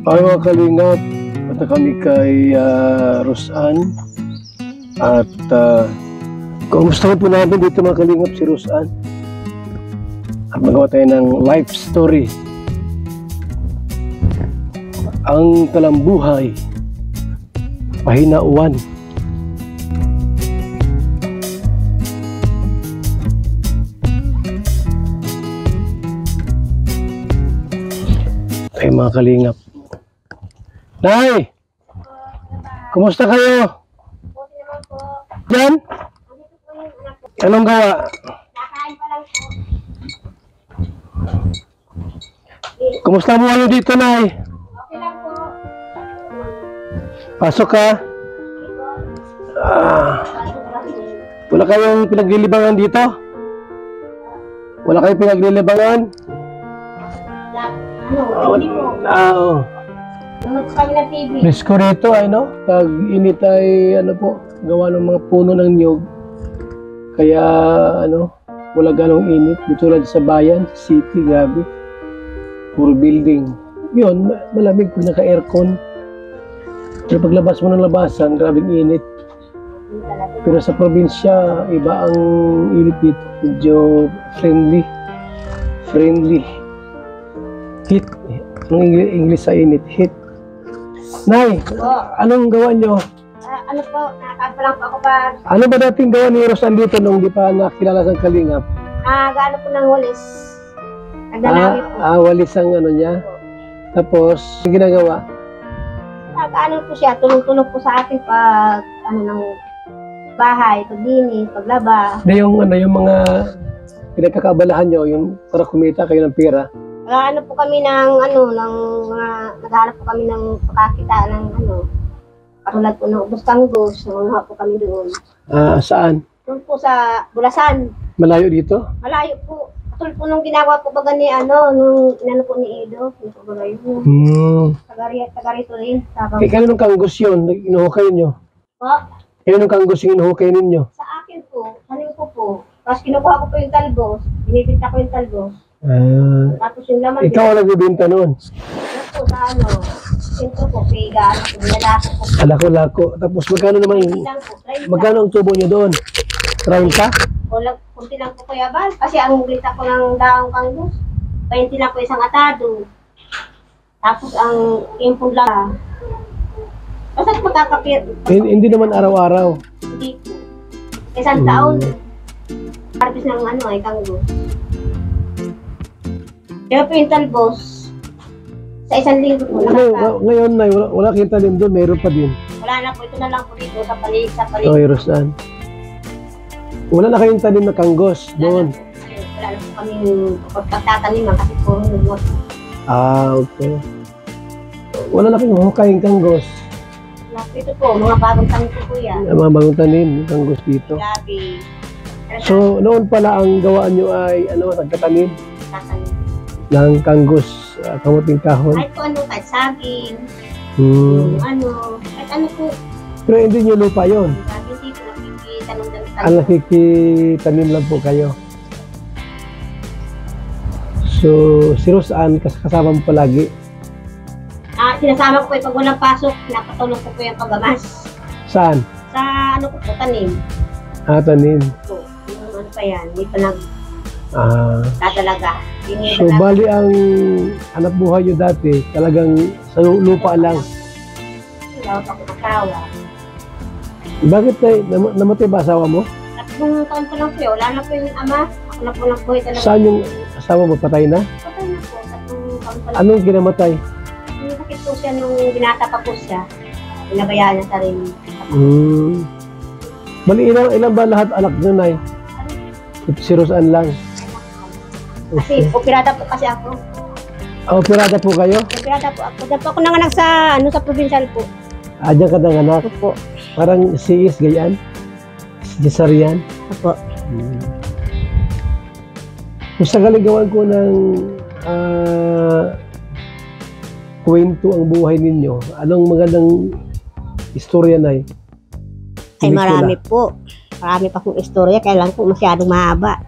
Ay mga kalingap, punta kami kay Rosan at kumusta po namin dito mga kalingap si Rosan at magawa tayo ng life story, ang talambuhay pahina 1. Ay mga kalingap, Nay! Kumusta kayo? Buti naman po. Diyan? Andito po yung anak ko. Anong gawa? Nakain pa lang po. Kumusta mo ano dito, Nay? Okay lang po. Pasok ka? Wala kayong pinaglilibangan dito? Wala kayong pinaglilibangan? Hindi po. Oo. Nunod kami ng TV. Presko rito ay no? Pag init ay ano po, gawa ng mga puno ng niyog. Kaya ano, wala ganong init. Dito lang sa bayan, sa city, grabe. Puro building. Yun, malamig pag naka-aircon. Pero paglabas mo ng labasan, grabing init. Pero sa probinsya, iba ang init dito. Medyo friendly. Friendly. Heat. Ang English sa init, heat. Nay, anong gawa nyo? Ano po, nakakain pa lang po ako pa. Ano ba dating gawa ni Rosan dito nung di pa nakilala sa Kalingap? Gaano po ng walis. Nagdalawi po. Walis ang ano niya. Tapos, yung ginagawa? Ano po siya, tulong-tulong po sa akin pag ano ng bahay, paglinis, paglaba. Na yung ano, yung mga pinagkakaabalahan nyo, yung para kumita kayo ng pera. Ano po kami ng ano, ng mga, naghahanap po kami ng pakakita ng ano, katulad po ng ubos tanggos, nanguha po kami doon. Saan? Doon po sa Bulasan. Malayo dito? Malayo po. Katulad po nung ginagawa po baga ni ano, nung inano po ni Edo, ano po baga yun. Taga-rito rin. Kanino kanggos yun? Inuhukay nyo? Po? Kanino kanggos yung inuhukay ninyo? Sa akin po, sanin ko po. Tapos kinukuha ko po yung talbos, binibinta ko yung talbos. Tapos yung laman Ikaw ang nagbibinta noon? Ano po sa ano, sintro po, piga, ano po, binalako po. Lako-lako. Tapos magkano naman, Lang po, 30. magkano ang tubo nyo doon? 30? O lang, kunti lang po Kuya Bal. Kasi ang bita ko ng daong kanggos, 20 lang po isang atado. Tapos ang impong lang. Basta magkakapit. Hindi naman araw-araw. Hindi po. Isang taon. Partis ng ano ay kanggos. Kaya po yung talbos, sa isang linggo po, Ngayon, Nay, wala kayong talim doon, mayroon pa din. wala na po, ito na lang po dito sa paligid, sa paligid. Okay, Rosan. Wala na kayong talim na kanggos doon. Wala na po kami pagtataniman kasi po lumot. Okay. Wala na kayong hukayong kanggos. Ito po, mga bagong tanim po yan. Mga bagong tanim, kanggos dito. Grabe. So, noon pala ang gawaan nyo ay, nagtatanim Tatanim. ng kanggos, kamuting kahon. Kahit po ano, kahit saging, Hmm. kahit ano po. Pero hindi nyo lupa yun. Grabe, hindi po nakikitanong ng Ang nakikitanim lang po kayo. So, si Rosan, kasama mo palagi. Sinasama ko po pag walang pasok, napatulong ko po yung paggamas. Saan? Sa ano po, tanim. Tanim. So, yung ano pa yan, hindi pa nagdadalaga. So, bali ang hanap buhay nyo dati, talagang sa lupa lang. Wala pa akong asawa. Bakit namatay ba asawa mo? Tatlong taon pa lang po yun. Wala na po yung ama. Ako na po lang po talaga. Saan yung asawa mo? Patay na? Patay na po. Tatlong taon pa lang. Anong ginamatay? Yung sakit po siya nung binata pa po siya. Pinabayaan niya sarili. Bali, ilang ba lahat anak nyo, Nay? Si Rosan lang. Kasi operada po kasi ako. Operada po kayo? Operada po ako. Diyan po ako nanganak sa, sa provincial po. Diyan ka nanganak? Opo. Parang CS, ganyan? Jesarian? Opo. Kung sakaligawan ko ng kwento ang buhay ninyo, anong magandang istorya, Nay? Ay marami po. Marami pa kong istorya. Kaya lang po masyadong mahaba.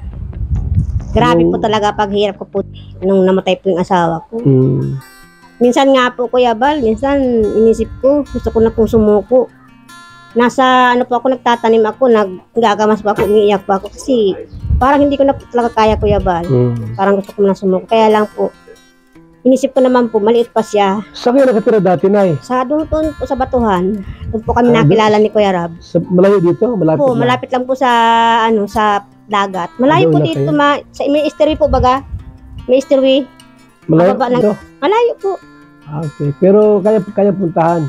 Grabe po talaga paghirap ko po nung namatay po yung asawa ko. Minsan nga po, Kuya Bal, minsan inisip ko, gusto ko na pong sumuko. Nasa ano po ako, nagtatanim ako, naggagamas pa ako, umiiyak pa ako kasi parang hindi ko na po talaga kaya, Kuya Bal. Parang gusto ko na sumuko. Kaya lang po, inisip ko naman po, maliit pa siya. Saan kayo nakatira dati, Nay? Sa doon po sa Batuhan, doon po kami nakilala ni Kuya Rab. Malayo dito? Malapit Po, lang? malapit lang po sa ano sa dagat. Malayo Doon po na dito, kayo? sa may estuary po baga. May estuary. Malayo Mababa lang. dito? Malayo po. Okay. Pero kaya puntahan?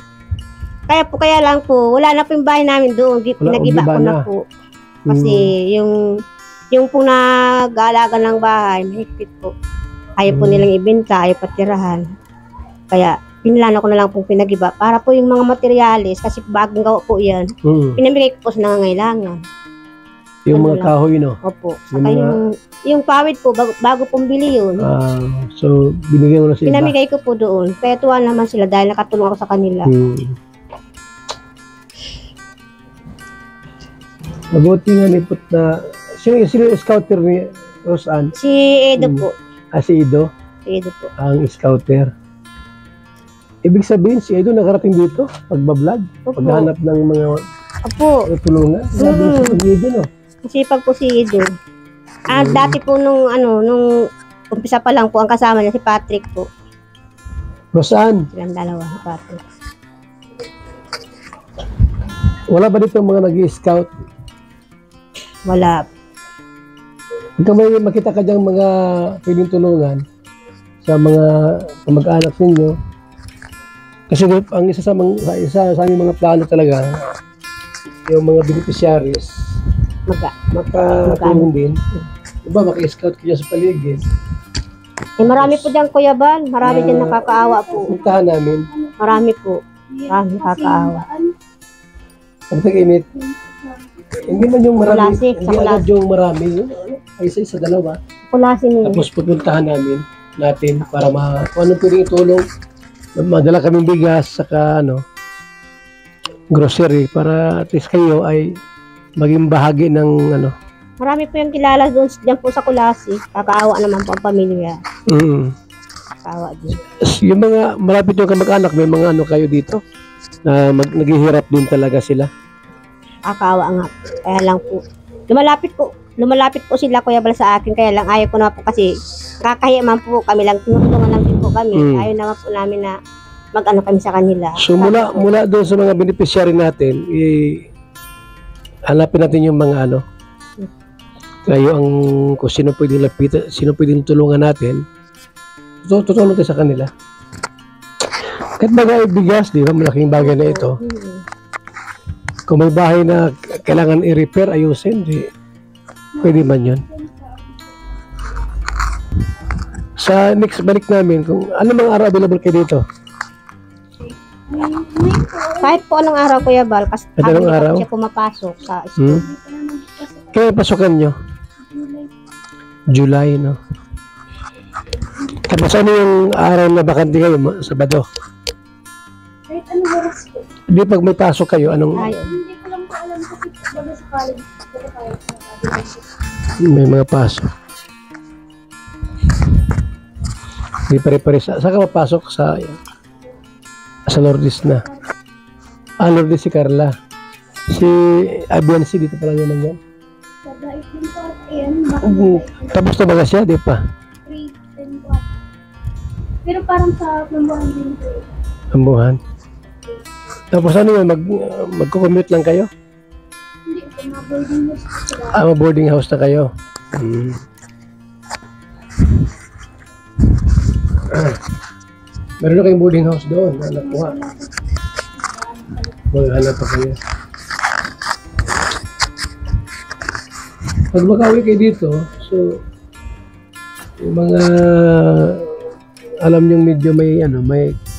Kaya lang po, wala na po yung bahay namin doon. Pinagiba giba ko na na. po. Kasi yung po nag-aalaga ng bahay, mahigpit po. Ayaw po nilang ibenta, ayaw patirahan. Kaya pinlano ko na lang pong pinagiba para po yung mga materialis, kasi bagong gawa po yan, pinamigay ko po sa nangangailangan. Yung Ano mga lang. kahoy, no? Opo. Yung Saka mga- yung pawid po, bago pong bili yun. So, binigyan mo na sa iba? Pinamigay ko po doon. Kaya tuwa naman sila dahil nakatulong ako sa kanila. Mabuti nga nipot na... Sino yung scouter ni Rosan? Si Edo po. Si Edo? Si Edo po. Ang scouter. Ibig sabihin, si Edo nakarating dito? Pagbablog? Opo. Paghanap ng mga Opo. tulungan? Sabi si Edo, no? Masipag po si Edo. Dati po nung umpisa pa lang po ang kasama niya si Patrick po. Rosan, Silang dalawa si Patrick. wala ba dito mga nag-scout? Wala. Pagka may makita ka diyang mga pwedeng tulungan sa mga kamag-anak ninyo, kasi ang isa sa aming mga plano talaga, yung mga beneficiaries, makatulong din. Diba, maka-scout kayo sa paligid. Marami po dyan, Kuya Bal. Marami dyan nakakaawa po. Puntahan namin. Marami po. Marami nakakaawa. Pag tag-init, hindi man yung marami, Kulasik, hindi agad yung marami, yung isa, dalawa. Kulasin niyo. Tapos pupuntahan natin para kung anong pwedeng itulong. Madala kaming bigas, saka grocery, para at least kayo ay maging bahagi ng Marami po yung kilala doon dyan po sa Kulasi. Kakaawa naman po ang pamilya. Kakaawa din. Yung mga malapit yung kamag-anak, may mga kayo dito na naghihirap din talaga sila. Kakaawa nga. Kaya lang po. Lumalapit po sila, Kuya Bal, sa akin. Kaya lang ayaw ko na po kasi kakahiya man po kami lang. Tinutulungan lang din po kami. Ayaw naman po namin na kami sa kanila. So mula doon sa mga beneficiary natin, hanapin natin yung mga kayo kung sino pwedeng lapitan, sino pwedeng tulungan natin, tutulong tayo sa kanila. Kahit bagay bigas, di ba, malaking bagay na ito. Kung may bahay na kailangan i-repair, ayusin, pwede man yun. Sa next balik namin, kung ano mga araw available kayo dito? Kahit po anong araw, Kuya Bal, kasi Anong araw? siya pumapasok sa school. Kaya pasukan nyo? July, no? Tapos ano yung araw na bakante kayo? Sabado? Kahit anong oras po. Hindi, pag may pasok kayo, anong... Ayun. Hindi ko lang po alam kasi baga sa college. Pero kahit May mga pasok. Hindi pare-pare. Saan ka mapasok? Sa Lourdes na. Lourdes si Carla. Si Abian, dito pa lang naman yan. sa dait din po at ayan. Tapos na ba siya? Di pa. Grade 10 po. Pero parang sa pambuhan din po. Ambuhan. Tapos ano yun? Magko-commute lang kayo? Hindi po, mga boarding house po sila. Boarding house na kayo. Meron na kayong boarding house doon. Nakuha. Maghanap pa kayo. Pag makawi kayo dito, so yung mga alam nyo medyo may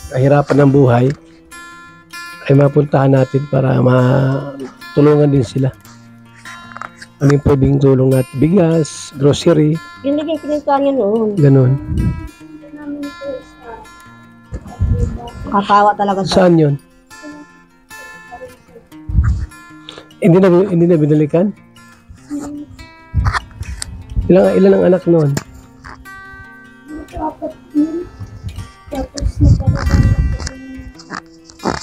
kahirapan ng buhay, ay mapuntahan natin para matulungan din sila. Ano yung pwedeng tulong natin? Bigas, grocery, Yun din yung pinintuan niyo noon. ganun. Namin po sa Kakaawa talaga siya. Saan yun? Hindi na binalikan? Ilan ang anak noon? apat yun. Tapos nagkakaroon lang po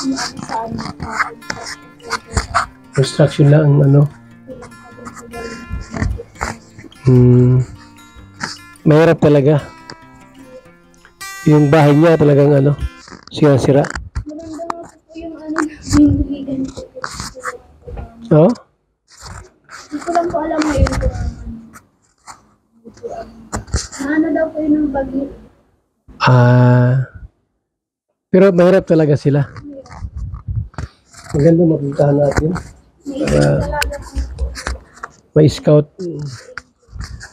yung sa ano, Construction lang ang ano. Mahirap talaga. Yung bahay niya talagang ano, sira-sira. maganda nga po yung ano, yung ligan po. Oh? Hindi ko lang po alam ngayon kung ano daw po yun ng bagyo. Pero mahirap talaga sila. Maganda mapuntahan natin. Para may scout.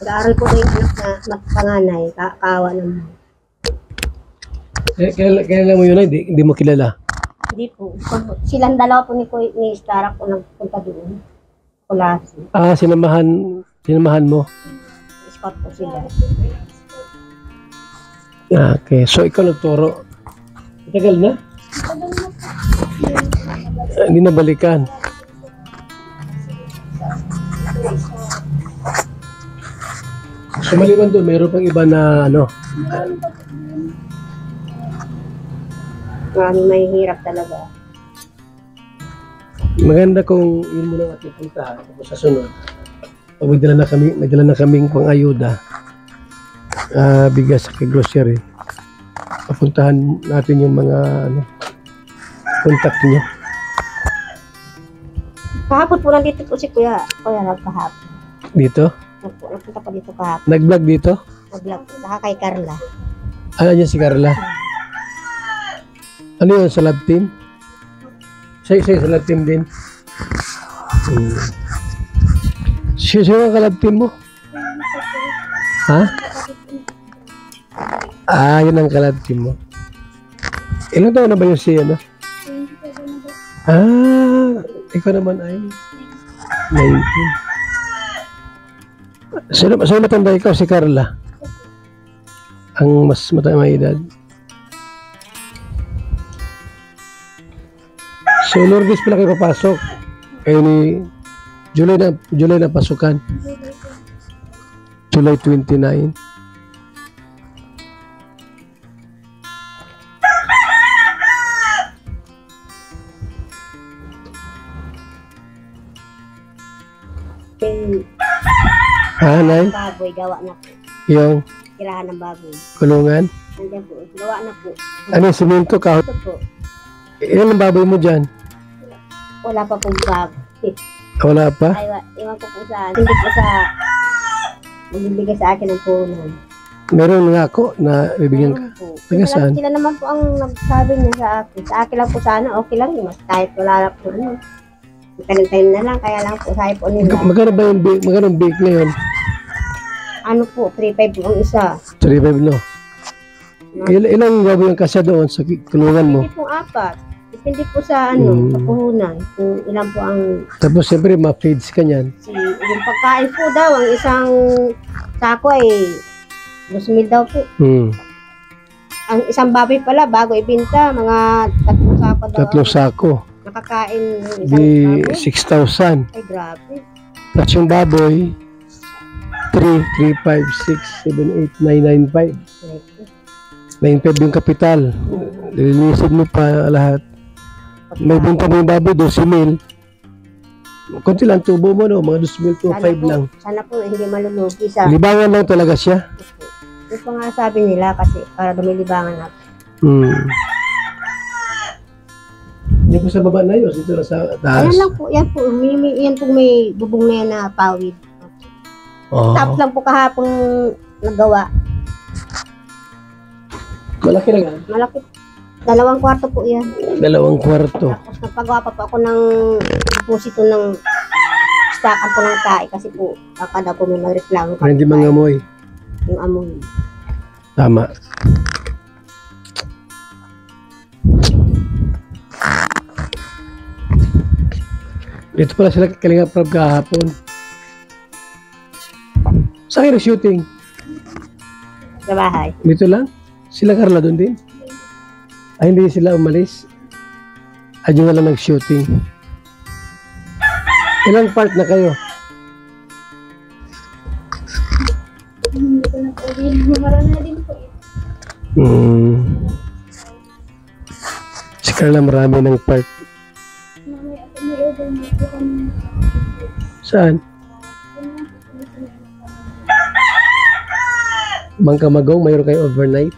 Nag-aaral po na yung anak na magpanganay, kaawa naman. Kailan mo yun ay hindi mo kilala? Hindi po. Silang dalawa po ni Stara po nagpunta doon. Kulasi. Sinamahan mo. Spot po sila. Okay, so ikaw nagturo. Tagal na? Hindi na balikan. So maliban doon, mayroon pang iba na ano. Maraming mahihirap talaga. Maganda kung yun mo lang ating puntahan. Tapos sa sunod, pag may dala na kaming pang-ayuda, bigas sa grocery, papuntahan natin yung mga ano, contact niyo. Kahapon po nandito po si Kuya nagkahapon. Dito? Nagpunta po dito kahapon. Nag-vlog dito? Nag-vlog po. Saka kay Carla. Yan si Carla. Ano yun, sa lab team? Siya sa lab team din. Siya ang ka-lab team mo? Ha? Yun ang ka-lab team mo. Ilang taon na ba yung si ano? Ikaw naman ay 19. Sino matanda ikaw? Si Carla? Ang mas may edad. So, Lourdes pala kayo papasok. Kayo ni July na pasukan. July 29. Nay? Baboy, gawa na po. Yung Tirahan ng baboy. kulungan? Nandiyan po. Gawa na po. Ano yung simento ka? Ito po. Ilan ang baboy mo dyan? Wala pa pong baboy. Wala pa? Ay, iwan ko po sa, hindi po sa, magbibigay sa akin ng punan. Meron nga ako na bibigyan ka. Po. Taga saan? Sila naman po ang nagsabi niya sa akin. Sa akin lang po sana, okay lang. Mas kahit wala lang po. Tanim-tanim na lang, kaya lang po sabi po nila. Magkano ba yung bake? Magkano yung bake ngayon? Ano po, 3.5 po ang isa. 3.5 no? Ilang baboy ang kasya doon sa kulungan mo? Hindi po 4. Depende po sa ano, sa puhunan. Kung ilan po ang Tapos siyempre ma-feeds ka niyan. yung pagkain po daw, ang isang sako ay 2,000 daw po. Ang isang baboy pala, bago ibinta, mga 3 sako daw. 3 sako. Nakakain yung isang Di baboy. 6,000. Ay, grabe. Tapos yung baboy, 3, 5, 6, 7, 8, 9, 9, 5. 9.5 yung kapital. Lilinisin mo pa lahat. May benta mo yung baboy, 12,000. Kunti lang tubo mo, no? Mga 2,000 to 5 lang. Sana po hindi malulugi sa... Libangan lang talaga siya. Ito pa nga sabi nila kasi para dumilibangan natin. Hindi po sa baba na yun, dito lang sa taas. Ayan lang po, yan po. Yan po may bubong na yan na pawid. Tapos lang po kahapon nagawa. Malaki na nga. Malaki. 2 kwarto po yan. 2 kwarto. Tapos nagpagawa pa po ako ng deposito ng stakan po ng tae kasi po baka daw po may magreklamo. Para hindi mangamoy. Yung amoy. Tama. Dito pala sila Kalinga Prab kahapon. Saan kayo shooting? Sa bahay. Dito lang? Sila Carla doon din? Ay, hindi sila umalis? Ay, yung lang nag-shooting. Ilang part na kayo? Hindi ko na po din. Marami na din po. Si Carla marami ng part. May overnight po kami. Saan? Mangkamagong, mayroon kayo overnight?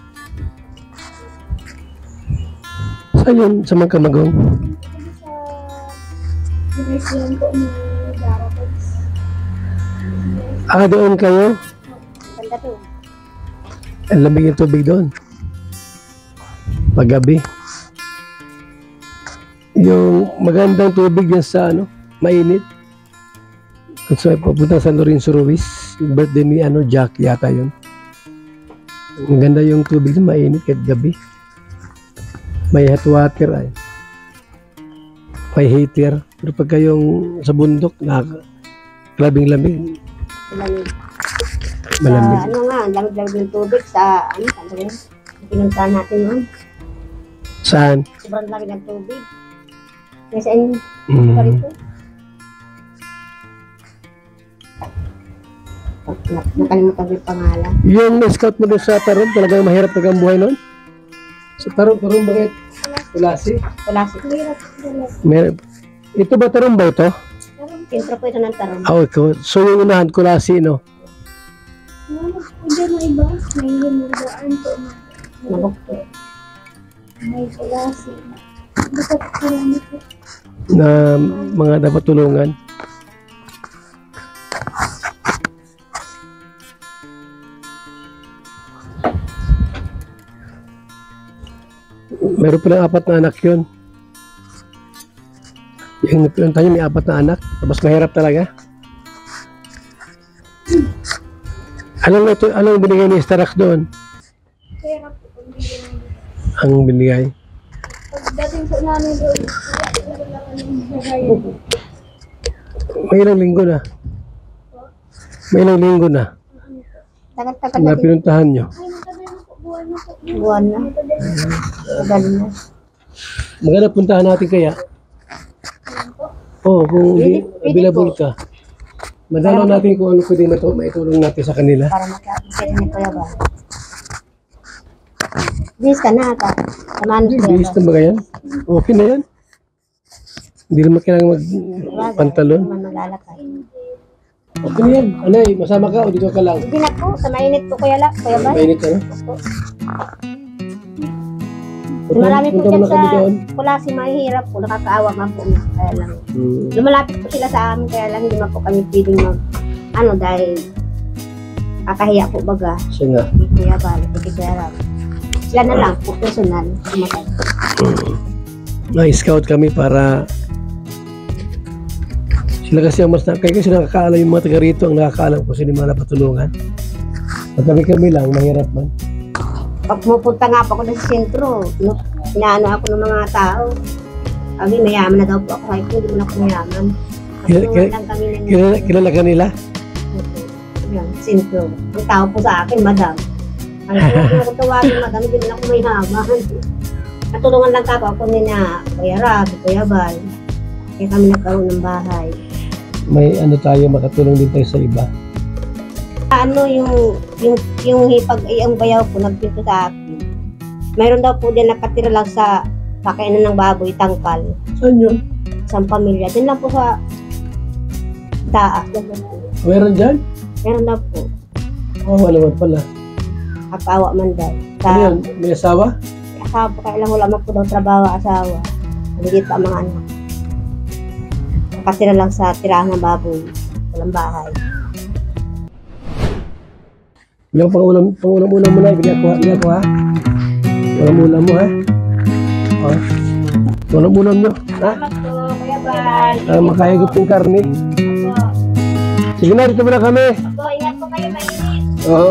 Saan yun sa Mangkamagong? Sa University po ni Darabots. Doon kayo? Ganda to. Ang lamig yung tubig doon. Paggabi. Yung magandang tubig yan sa mainit. Kung saan papunta sa Lorenzo Ruiz, yung birthday ni Jack yata yun. Ang ganda yung tubig doon, mainit kahit gabi. May hot water ay. May heater. Pero pagka yung sa bundok, labing lamig. Malamig. Malamig. Sa nga, lamig-lamig yung tubig sa, pinuntahan natin yun. Saan? Sobrang lamig ng tubig. Nasa inyo, Mm. parito. Nakalimutan ko yung pangalan. Yung scout mo doon sa Tarong, talagang mahirap talagang buhay nun? Sa Tarong, bakit? Kulasi? Wala si Ito ba Tarong ba ito? Sintro po ito ng tarong. Ikaw. So yung unahan, Kulasi, no? Hindi mo iba. May hinugaan po. Nabukto. May kulasi. Dapat marami po. Na mga dapat tulungan. Meron palang 4 na anak yun. Yung napinunta niyo may 4 na anak. Tapos mahirap talaga. Anong binigay ni Starax doon? Kaya po kung hindi Ang binigay. pagdating sa namin doon, wala kami nagayon. May ilang linggo na. May ilang linggo na. Tagal-tagal Na na din. pinuntahan nyo. Ay, matagal na po. Buwan na po. Buwan na. Tagal na. Maganda puntahan natin kaya. Oo, kung Pwede available po. ka. Madalaw natin kung ano pwede maitulong natin sa kanila. Para makakita ni Kuya Bal. Bis ka na ata. Samahan si Kuya Bihis na ba yan? Okay na yan. Hindi naman kailangan magpantalon. Hindi naman maglalakay. Okay na yan. Anay, masama ka o dito ka lang? Hindi na po. Sa mainit po Kuya Bal. Mainit ka na? Marami po Punta dyan mo na kami doon. Wala si mahihirap po. Nakakaawa nga po. Kaya lang. Hmm. Lumalapit po sila sa amin. Kaya lang hindi na po kami pwedeng dahil kakahiya po baga. Siya nga. Hindi Kuya Bal. Hindi Kuya Bal. Sila na lang po. Personal. Na-scout kami para sila kasi ang mas kaya kasi nakakaalam yung mga taga rito ang nakakaalam kung sino yung mga napatulungan. Pag kami lang, mahirap man. Pag pupunta nga po ako sa sentro, inaano ako ng mga tao. Sabi, mayaman na daw po ako. Sabi ko, hindi mo na ako mayaman. Natulungan lang kami ng Kilala ka nila? yan, sentro. Ang tao po sa akin, madam. Ang tawag ko tawagin, madam, hindi mo na ako mayaman. Natulungan lang ako nina Kuya Rab, Kuya Bal. Kaya kami nagkaroon ng bahay. May tayo, makatulong din tayo sa iba. Ano yung hipag ay ang bayaw po nagpinto sa akin. Mayroon daw po din nakatira lang sa pakainan ng baboy, tangkal. Saan yun? Isang pamilya. Din lang po sa taas. Meron dyan? Meron daw po. Wala naman pala. Kapawa man daw. Ano yan? May asawa? Asawa po, kailang wala man po daw trabaho asawa. Maligit pa ang mga anak. Nakatira lang sa tirahan ng baboy. Walang bahay. Yung pangulam-ulam mo na, ibigay ako ha. Ulam-ulam mo ha. Ulam-ulam nyo. Ha? Salamat po, Kuya Bal. Makahigop yung karne. Opo. Sige na, dito muna kami. Opo, ingat po kayo, mainit. Oo.